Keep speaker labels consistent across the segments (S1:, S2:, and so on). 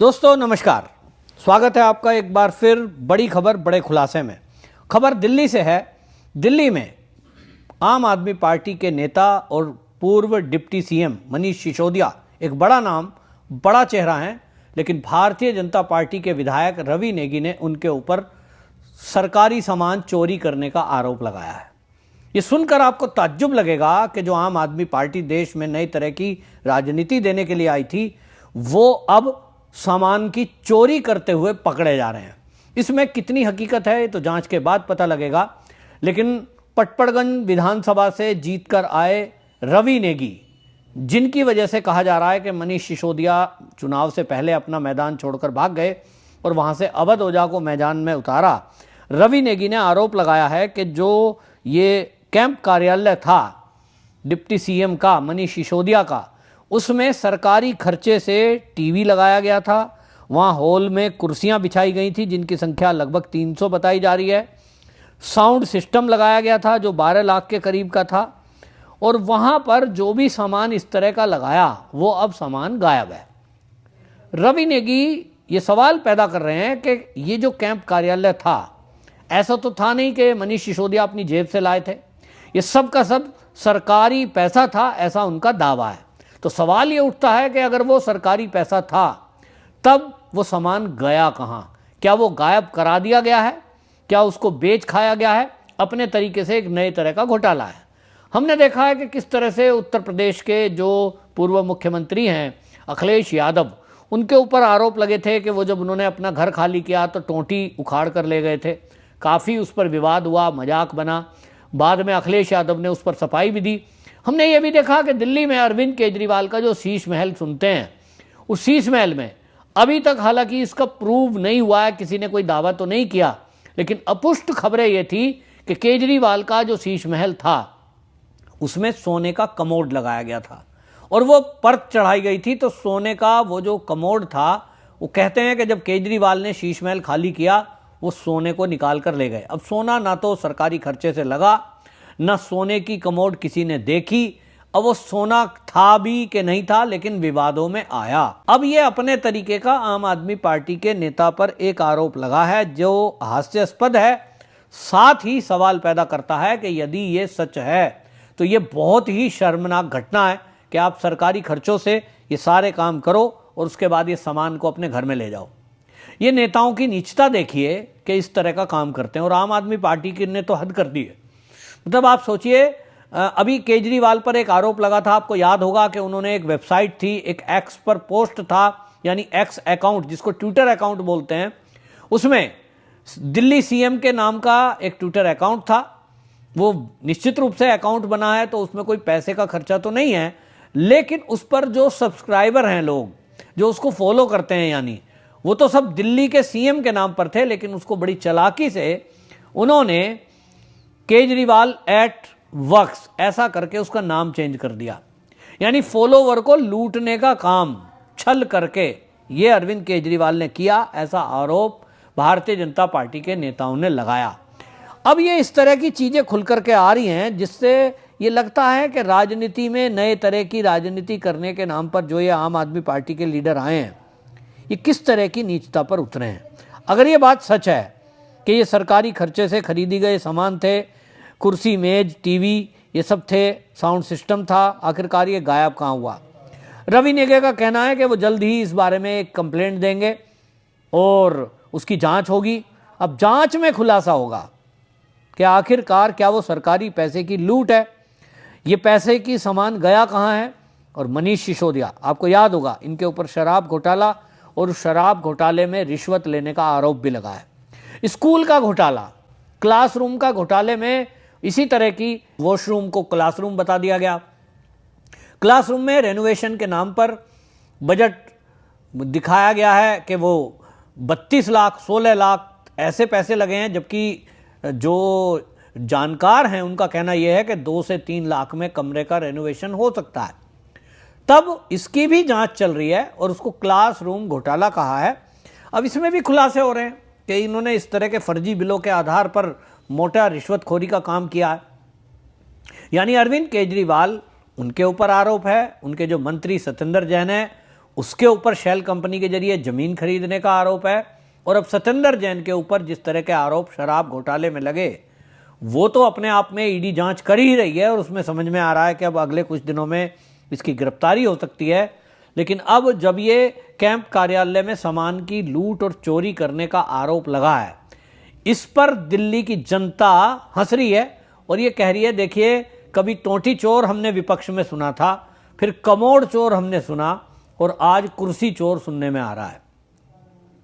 S1: दोस्तों नमस्कार, स्वागत है आपका एक बार फिर बड़ी खबर बड़े खुलासे में। खबर दिल्ली से है। दिल्ली में आम आदमी पार्टी के नेता और पूर्व डिप्टी सीएम मनीष सिसोदिया एक बड़ा नाम, बड़ा चेहरा हैं, लेकिन भारतीय जनता पार्टी के विधायक रवि नेगी ने उनके ऊपर सरकारी सामान चोरी करने का आरोप लगाया है। ये सुनकर आपको ताज्जुब लगेगा कि जो आम आदमी पार्टी देश में नई तरह की राजनीति देने के लिए आई थी, वो अब सामान की चोरी करते हुए पकड़े जा रहे हैं। इसमें कितनी हकीकत है ये तो जांच के बाद पता लगेगा। लेकिन पटपड़गंज विधानसभा से जीतकर आए रवि नेगी, जिनकी वजह से कहा जा रहा है कि मनीष सिसोदिया चुनाव से पहले अपना मैदान छोड़कर भाग गए और वहां से अवध ओझा को मैदान में उतारा, रवि नेगी ने आरोप लगाया है कि जो ये कैंप कार्यालय था डिप्टी सीएम का, मनीष सिसोदिया का, उसमें सरकारी खर्चे से टीवी लगाया गया था। वहाँ हॉल में कुर्सियाँ बिछाई गई थी जिनकी संख्या लगभग 300 बताई जा रही है। साउंड सिस्टम लगाया गया था जो 12 लाख के करीब का था। और वहाँ पर जो भी सामान इस तरह का लगाया वो अब सामान गायब है। रवि नेगी ये सवाल पैदा कर रहे हैं कि ये जो कैंप कार्यालय था, ऐसा तो था नहीं कि मनीष सिसोदिया अपनी जेब से लाए थे। ये सब का सब सरकारी पैसा था, ऐसा उनका दावा है। तो सवाल ये उठता है कि अगर वो सरकारी पैसा था तब वो सामान गया कहाँ? क्या वो गायब करा दिया गया है? क्या उसको बेच खाया गया है? अपने तरीके से एक नए तरह का घोटाला है। हमने देखा है कि किस तरह से उत्तर प्रदेश के जो पूर्व मुख्यमंत्री हैं अखिलेश यादव, उनके ऊपर आरोप लगे थे कि वो जब उन्होंने अपना घर खाली किया तो टोंटी उखाड़ कर ले गए थे। काफ़ी उस पर विवाद हुआ, मजाक बना। बाद में अखिलेश यादव ने उस पर सफाई भी दी। हमने ये भी देखा कि दिल्ली में अरविंद केजरीवाल का जो शीश महल सुनते हैं, उस शीश महल में अभी तक हालांकि इसका प्रूव नहीं हुआ है, किसी ने कोई दावा तो नहीं किया, लेकिन अपुष्ट खबरें ये थी कि केजरीवाल का जो शीश महल था उसमें सोने का कमोड लगाया गया था और वो परत चढ़ाई गई थी। तो सोने का वो जो कमोड था, वो कहते हैं कि जब केजरीवाल ने शीश महल खाली किया वो सोने को निकाल कर ले गए। अब सोना ना तो सरकारी खर्चे से लगा, न सोने की कमोड किसी ने देखी। अब वो सोना था भी कि नहीं था, लेकिन विवादों में आया। अब ये अपने तरीके का आम आदमी पार्टी के नेता पर एक आरोप लगा है जो हास्यास्पद है, साथ ही सवाल पैदा करता है कि यदि ये सच है तो ये बहुत ही शर्मनाक घटना है कि आप सरकारी खर्चों से ये सारे काम करो और उसके बाद ये सामान को अपने घर में ले जाओ। ये नेताओं की नीचता देखिए कि इस तरह का काम करते हैं। और आम आदमी पार्टी की ने तो हद कर दी है। मतलब आप सोचिए, अभी केजरीवाल पर एक आरोप लगा था, आपको याद होगा कि उन्होंने एक वेबसाइट थी, एक एक्स पर पोस्ट था, यानी एक्स अकाउंट जिसको ट्विटर अकाउंट बोलते हैं, उसमें दिल्ली सीएम के नाम का एक ट्विटर अकाउंट था। वो निश्चित रूप से अकाउंट बना है तो उसमें कोई पैसे का खर्चा तो नहीं है, लेकिन उस पर जो सब्सक्राइबर हैं, लोग जो उसको फॉलो करते हैं, यानी वो तो सब दिल्ली के सीएम के नाम पर थे, लेकिन उसको बड़ी चालाकी से उन्होंने केजरीवाल एट वर्क्स ऐसा करके उसका नाम चेंज कर दिया। यानी फॉलोवर को लूटने का काम छल करके ये अरविंद केजरीवाल ने किया, ऐसा आरोप भारतीय जनता पार्टी के नेताओं ने लगाया। अब ये इस तरह की चीजें खुल करके आ रही हैं जिससे ये लगता है कि राजनीति में नए तरह की राजनीति करने के नाम पर जो ये आम आदमी पार्टी के लीडर आए हैं, ये किस तरह की नीचता पर उतरे हैं। अगर ये बात सच है कि ये सरकारी खर्चे से खरीदी गए सामान थे, कुर्सी, मेज, टीवी ये सब थे, साउंड सिस्टम था, आखिरकार ये गायब कहाँ हुआ? रवि नेगी का कहना है कि वो जल्द ही इस बारे में एक कंप्लेंट देंगे और उसकी जांच होगी। अब जांच में खुलासा होगा कि आखिरकार क्या वो सरकारी पैसे की लूट है, ये पैसे की सामान गया कहाँ है। और मनीष सिसोदिया, आपको याद होगा, इनके ऊपर शराब घोटाला और शराब घोटाले में रिश्वत लेने का आरोप भी लगा है। स्कूल का घोटाला, क्लासरूम का घोटाले में इसी तरह की वॉशरूम को क्लासरूम बता दिया गया। क्लासरूम में रेनोवेशन के नाम पर बजट दिखाया गया है कि वो 32 लाख 16 लाख ऐसे पैसे लगे हैं, जबकि जो जानकार हैं उनका कहना यह है कि 2 से 3 लाख में कमरे का रेनोवेशन हो सकता है। तब इसकी भी जांच चल रही है और उसको क्लासरूम घोटाला कहा है। अब इसमें भी खुलासे हो रहे हैं कि इन्होंने इस तरह के फर्जी बिलों के आधार पर मोटा रिश्वतखोरी का काम किया है। यानी अरविंद केजरीवाल, उनके ऊपर आरोप है, उनके जो मंत्री सत्येंद्र जैन है उसके ऊपर शेल कंपनी के जरिए जमीन खरीदने का आरोप है, और अब सत्येंद्र जैन के ऊपर जिस तरह के आरोप शराब घोटाले में लगे, वो तो अपने आप में ईडी जांच कर ही रही है और उसमें समझ में आ रहा है कि अब अगले कुछ दिनों में इसकी गिरफ्तारी हो सकती है। लेकिन अब जब ये कैंप कार्यालय में सामान की लूट और चोरी करने का आरोप लगा है, इस पर दिल्ली की जनता हंस रही है और ये कह रही है, देखिए कभी टोंटी चोर हमने विपक्ष में सुना था, फिर कमोड चोर हमने सुना, और आज कुर्सी चोर सुनने में आ रहा है।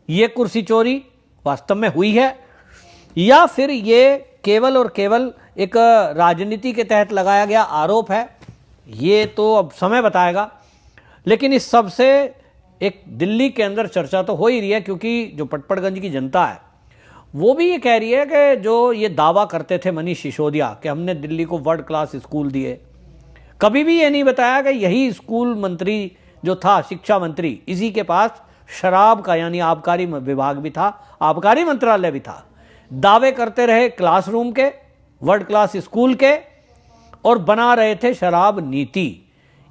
S1: ये कुर्सी चोरी वास्तव में हुई है या फिर ये केवल और केवल एक राजनीति के तहत लगाया गया आरोप है, ये तो अब समय बताएगा। लेकिन इस सब से एक दिल्ली के अंदर चर्चा तो हो ही रही है, क्योंकि जो पटपड़गंज की जनता है वो भी ये कह रही है कि जो ये दावा करते थे मनीष सिसोदिया कि हमने दिल्ली को वर्ल्ड क्लास स्कूल दिए, कभी भी ये नहीं बताया कि यही स्कूल मंत्री जो था, शिक्षा मंत्री, इसी के पास शराब का यानी आबकारी विभाग भी था, आबकारी मंत्रालय भी था। दावे करते रहे क्लासरूम के, वर्ल्ड क्लास स्कूल के, और बना रहे थे शराब नीति।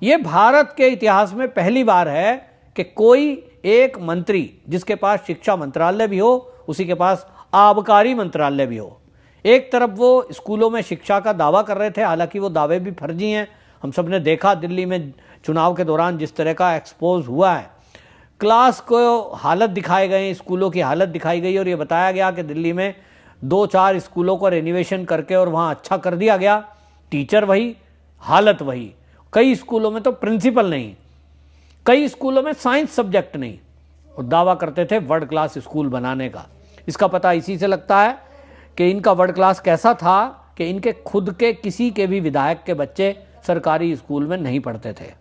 S1: ये भारत के इतिहास में पहली बार है कि कोई एक मंत्री जिसके पास शिक्षा मंत्रालय भी हो, उसी के पास आबकारी मंत्रालय भी हो। एक तरफ वो स्कूलों में शिक्षा का दावा कर रहे थे, हालांकि वो दावे भी फर्जी हैं। हम सब ने देखा दिल्ली में चुनाव के दौरान जिस तरह का एक्सपोज हुआ है, क्लास को हालत दिखाए गए, स्कूलों की हालत दिखाई गई और ये बताया गया कि दिल्ली में 2-4 स्कूलों को रेनोवेशन करके और वहाँ अच्छा कर दिया गया, टीचर वही, हालत वही। कई स्कूलों में तो प्रिंसिपल नहीं, कई स्कूलों में साइंस सब्जेक्ट नहीं, और दावा करते थे वर्ल्ड क्लास स्कूल बनाने का। इसका पता इसी से लगता है कि इनका वर्ल्ड क्लास कैसा था कि इनके खुद के किसी के भी विधायक के बच्चे सरकारी स्कूल में नहीं पढ़ते थे।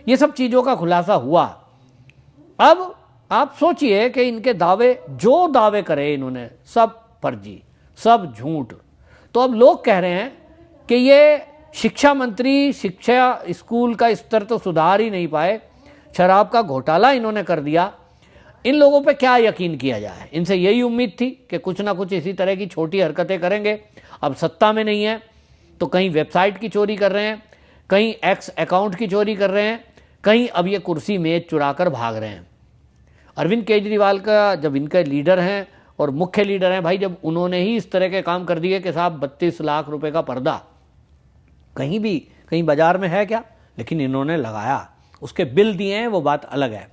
S1: ये सब चीज़ों का खुलासा हुआ। अब आप सोचिए कि इनके दावे, जो दावे करे इन्होंने, सब फर्जी, सब झूठ। तो अब लोग कह रहे हैं कि ये शिक्षा मंत्री शिक्षा स्कूल का स्तर तो सुधार ही नहीं पाए, शराब का घोटाला इन्होंने कर दिया, इन लोगों पे क्या यकीन किया जाए। इनसे यही उम्मीद थी कि कुछ ना कुछ इसी तरह की छोटी हरकतें करेंगे। अब सत्ता में नहीं है तो कहीं वेबसाइट की चोरी कर रहे हैं, कहीं एक्स अकाउंट की चोरी कर रहे हैं, कहीं अब ये कुर्सी मेज चुरा कर भाग रहे हैं। अरविंद केजरीवाल का जब इनके लीडर हैं और मुख्य लीडर हैं भाई, जब उन्होंने ही इस तरह के काम कर दिए कि साहब 32 लाख रुपए का पर्दा कहीं भी कहीं बाजार में है क्या, लेकिन इन्होंने लगाया, उसके बिल दिए हैं, वो बात अलग है।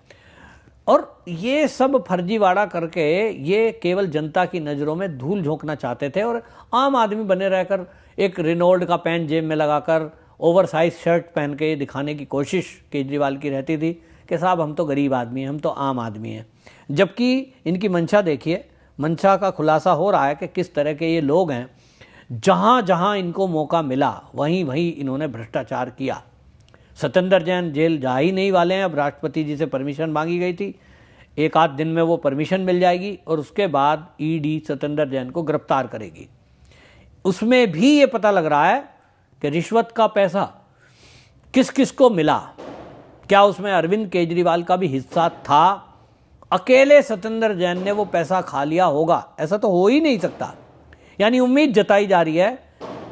S1: और ये सब फर्जीवाड़ा करके ये केवल जनता की नज़रों में धूल झोंकना चाहते थे, और आम आदमी बने रहकर एक रेनॉल्ड का पैंट जेब में लगाकर ओवरसाइज शर्ट पहन के दिखाने की कोशिश केजरीवाल की रहती थी कि साहब हम तो गरीब आदमी हैं, हम तो आम आदमी हैं। जबकि इनकी मंशा देखिए, मंशा का खुलासा हो रहा है कि किस तरह के ये लोग हैं, जहाँ जहाँ इनको मौका मिला वहीं वहीं इन्होंने भ्रष्टाचार किया। सत्येंद्र जैन जेल जा ही नहीं वाले हैं। अब राष्ट्रपति जी से परमिशन मांगी गई थी, एक आध दिन में वो परमिशन मिल जाएगी और उसके बाद ईडी सत्येंद्र जैन को गिरफ्तार करेगी। उसमें भी ये पता लग रहा है कि रिश्वत का पैसा किस किस को मिला, क्या उसमें अरविंद केजरीवाल का भी हिस्सा था, अकेले सत्येंद्र जैन ने वो पैसा खा लिया होगा, ऐसा तो हो ही नहीं सकता। यानी उम्मीद जताई जा रही है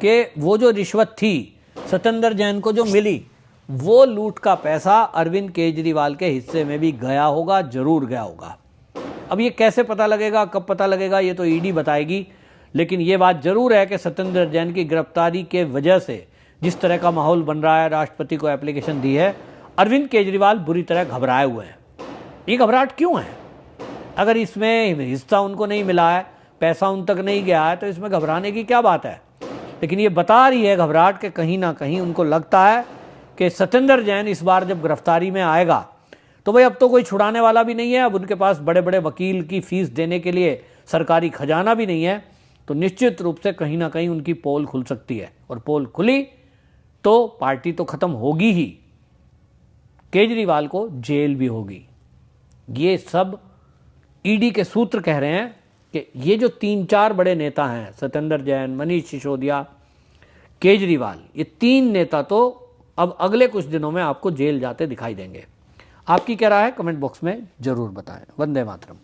S1: कि वो जो रिश्वत थी सत्येंद्र जैन को जो मिली, वो लूट का पैसा अरविंद केजरीवाल के हिस्से में भी गया होगा, जरूर गया होगा। अब ये कैसे पता लगेगा, कब पता लगेगा, ये तो ईडी बताएगी। लेकिन ये बात जरूर है कि सत्येंद्र जैन की गिरफ्तारी के वजह से जिस तरह का माहौल बन रहा है, राष्ट्रपति को एप्लीकेशन दी है, अरविंद केजरीवाल बुरी तरह घबराए हुए हैं। ये घबराहट क्यों है? अगर इसमें हिस्सा उनको नहीं मिला है, पैसा उन तक नहीं गया है, तो इसमें घबराने की क्या बात है? लेकिन ये बता रही है घबराहट के कहीं ना कहीं उनको लगता है कि सत्येंद्र जैन इस बार जब गिरफ्तारी में आएगा तो भाई अब तो कोई छुड़ाने वाला भी नहीं है, अब उनके पास बड़े बड़े वकील की फीस देने के लिए सरकारी खजाना भी नहीं है, तो निश्चित रूप से कहीं ना कहीं उनकी पोल खुल सकती है। और पोल खुली तो पार्टी तो खत्म होगी ही, केजरीवाल को जेल भी होगी। ये सब ईडी के सूत्र कह रहे हैं कि ये जो 3-4 बड़े नेता हैं, सत्येंद्र जैन, मनीष सिसोदिया, केजरीवाल, ये 3 नेता तो अब अगले कुछ दिनों में आपको जेल जाते दिखाई देंगे। आपकी क्या राय है? कमेंट बॉक्स में जरूर बताएं। वंदे मातरम।